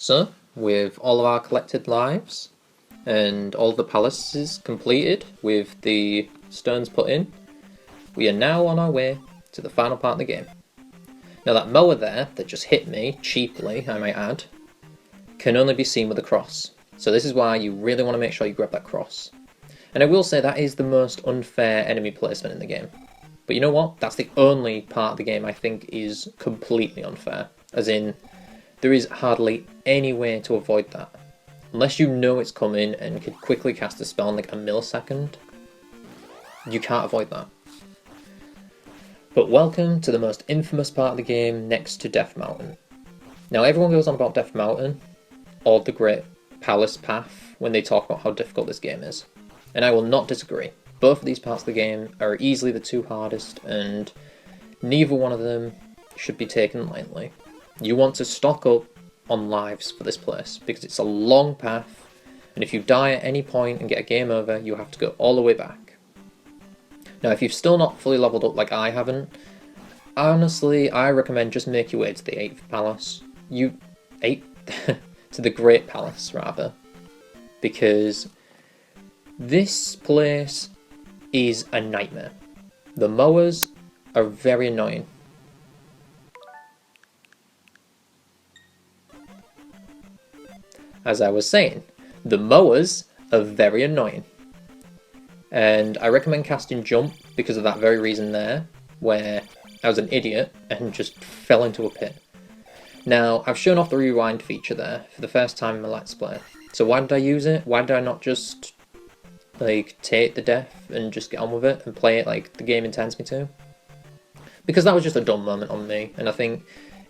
So, with all of our collected lives and all the palaces completed with the stones put in, we are now on our way to the final part of the game. Now that mower there, that just hit me, cheaply I might add, can only be seen with a cross. So this is why you really want to make sure you grab that cross. And I will say that is the most unfair enemy placement in the game. But you know what? That's the only part of the game I think is completely unfair. As in, there is hardly any way to avoid that. Unless you know it's coming and could quickly cast a spell in like a millisecond, you can't avoid that. But welcome to the most infamous part of the game next to Death Mountain. Now everyone goes on about Death Mountain, or the Great Palace Path, when they talk about how difficult this game is. And I will not disagree. Both of these parts of the game are easily the two hardest, and neither one of them should be taken lightly. You want to stock up on lives for this place, because it's a long path, and if you die at any point and get a game over, you have to go all the way back. Now, if you've still not fully leveled up like I haven't, honestly, I recommend just make your way to the 8th palace. To the Great Palace, rather. Because this place is a nightmare. The mowers are very annoying. As I was saying, the mowers are very annoying. And I recommend casting Jump because of that very reason there, where I was an idiot and just fell into a pit. Now, I've shown off the rewind feature there for the first time in my Let's Play. So why did I use it? Why did I not just take the death and just get on with it and play it like the game intends me to? Because that was just a dumb moment on me, and I think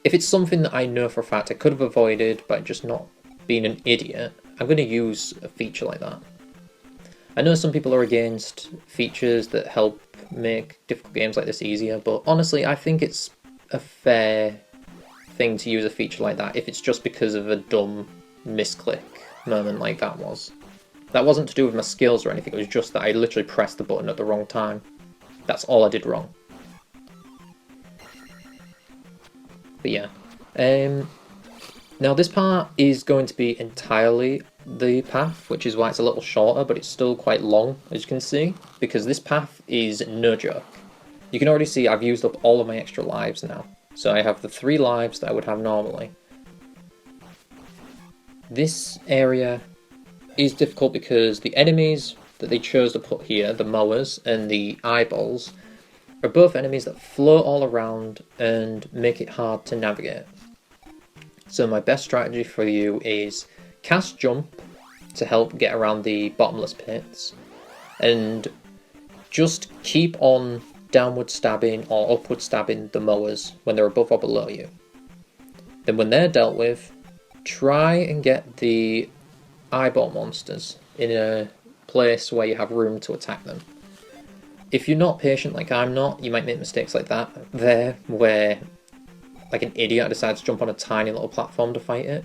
if it's something that I know for a fact I could have avoided by just not being an idiot, I'm going to use a feature like that. I know some people are against features that help make difficult games like this easier, but honestly I think it's a fair thing to use a feature like that if it's just because of a dumb misclick moment like that was. That wasn't to do with my skills or anything, it was just that I literally pressed the button at the wrong time. That's all I did wrong. But yeah. Now this part is going to be entirely the path, which is why it's a little shorter, but it's still quite long, as you can see, because this path is no joke. You can already see I've used up all of my extra lives now. So I have the 3 lives that I would have normally. This area is difficult because the enemies that they chose to put here, the mowers and the eyeballs, are both enemies that float all around and make it hard to navigate. So my best strategy for you is cast Jump to help get around the bottomless pits, and just keep on downward stabbing or upward stabbing the mowers when they're above or below you. Then when they're dealt with, try and get the eyeball monsters in a place where you have room to attack them. If you're not patient like I'm not, you might make mistakes like that there, where like an idiot decides to jump on a tiny little platform to fight it.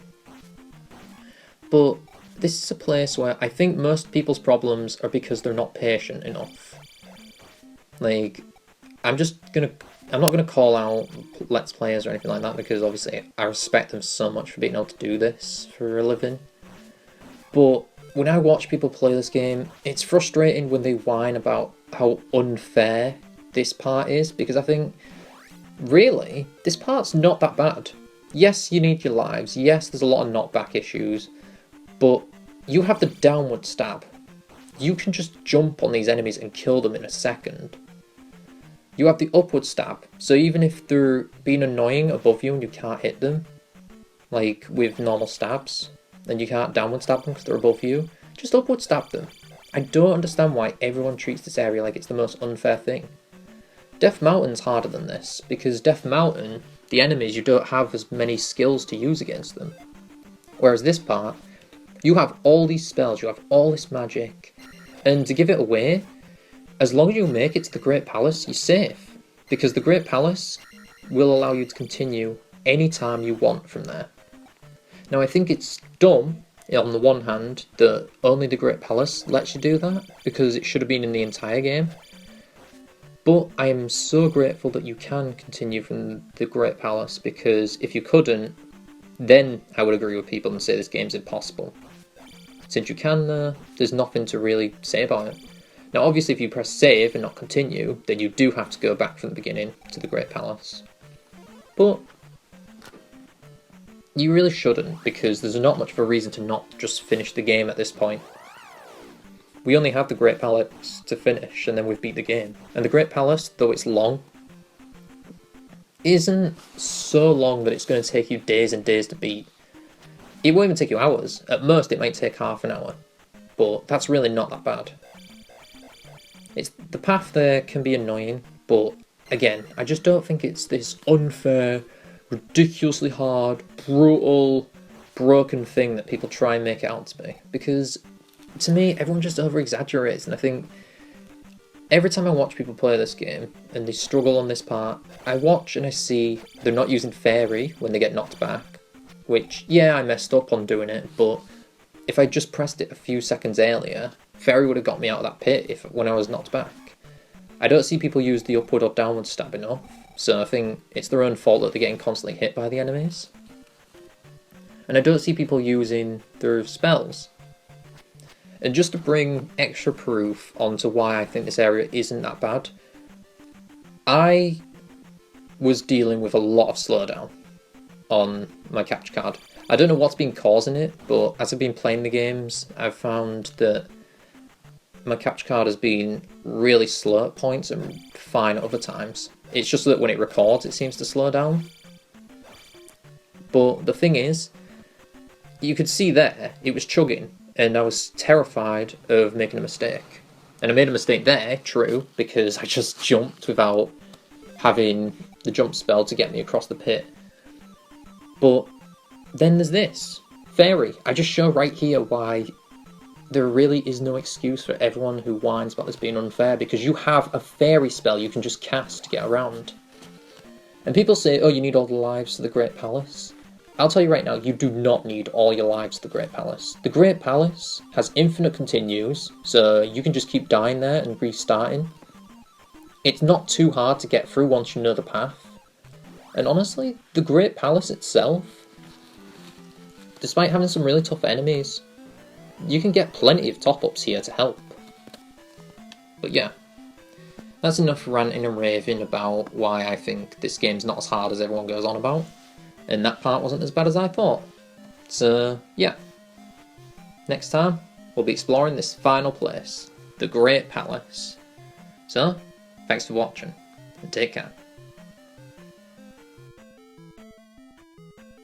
But this is a place where I think most people's problems are because they're not patient enough. Like, I'm not gonna call out Let's Players or anything like that, because obviously I respect them so much for being able to do this for a living. But when I watch people play this game, it's frustrating when they whine about how unfair this part is, because I think, really, this part's not that bad. Yes, you need your lives, yes, there's a lot of knockback issues, but you have the downward stab. You can just jump on these enemies and kill them in a second. You have the upward stab, so even if they're being annoying above you and you can't hit them, like with normal stabs, and you can't downward stab them because they're above you, just upward stab them. I don't understand why everyone treats this area like it's the most unfair thing. Death Mountain's harder than this, because Death Mountain, the enemies, you don't have as many skills to use against them. Whereas this part, you have all these spells, you have all this magic, and to give it away, as long as you make it to the Great Palace, you're safe, because the Great Palace will allow you to continue any time you want from there. Now I think it's dumb, on the one hand, that only the Great Palace lets you do that, because it should have been in the entire game. But I am so grateful that you can continue from the Great Palace, because if you couldn't, then I would agree with people and say this game's impossible. Since you can, there's nothing to really say about it. Now, obviously, if you press save and not continue, then you do have to go back from the beginning to the Great Palace. But you really shouldn't, because there's not much of a reason to not just finish the game at this point. We only have the Great Palace to finish, and then we've beat the game. And the Great Palace, though it's long, isn't so long that it's going to take you days and days to beat. It won't even take you hours. At most, it might take half an hour. But that's really not that bad. The path there can be annoying, but again, I just don't think it's this unfair, ridiculously hard, brutal, broken thing that people try and make it out to be. Because, to me, everyone just over-exaggerates, and I think every time I watch people play this game, and they struggle on this part, I watch and I see they're not using Fairy when they get knocked back, which, yeah, I messed up on doing it, but if I just pressed it a few seconds earlier, Fairy would have got me out of that pit when I was knocked back. I don't see people use the upward or downward stab enough, so I think it's their own fault that they're getting constantly hit by the enemies. And I don't see people using their spells. And just to bring extra proof onto why I think this area isn't that bad, I was dealing with a lot of slowdown on my capture card. I don't know what's been causing it, but as I've been playing the games, I've found that my capture card has been really slow at points and fine at other times. It's just that when it records, it seems to slow down. But the thing is, you could see there, it was chugging, and I was terrified of making a mistake. And I made a mistake there, true, because I just jumped without having the jump spell to get me across the pit. But then there's this, Fairy. I just show right here why there really is no excuse for everyone who whines about this being unfair, because you have a Fairy spell you can just cast to get around. And people say, oh, you need all the lives to the Great Palace. I'll tell you right now, you do not need all your lives to the Great Palace. The Great Palace has infinite continues, so you can just keep dying there and restarting. It's not too hard to get through once you know the path. And honestly, the Great Palace itself, despite having some really tough enemies, you can get plenty of top-ups here to help. But yeah, that's enough ranting and raving about why I think this game's not as hard as everyone goes on about. And that part wasn't as bad as I thought. So, yeah. Next time, we'll be exploring this final place, the Great Palace. So, thanks for watching, and take care.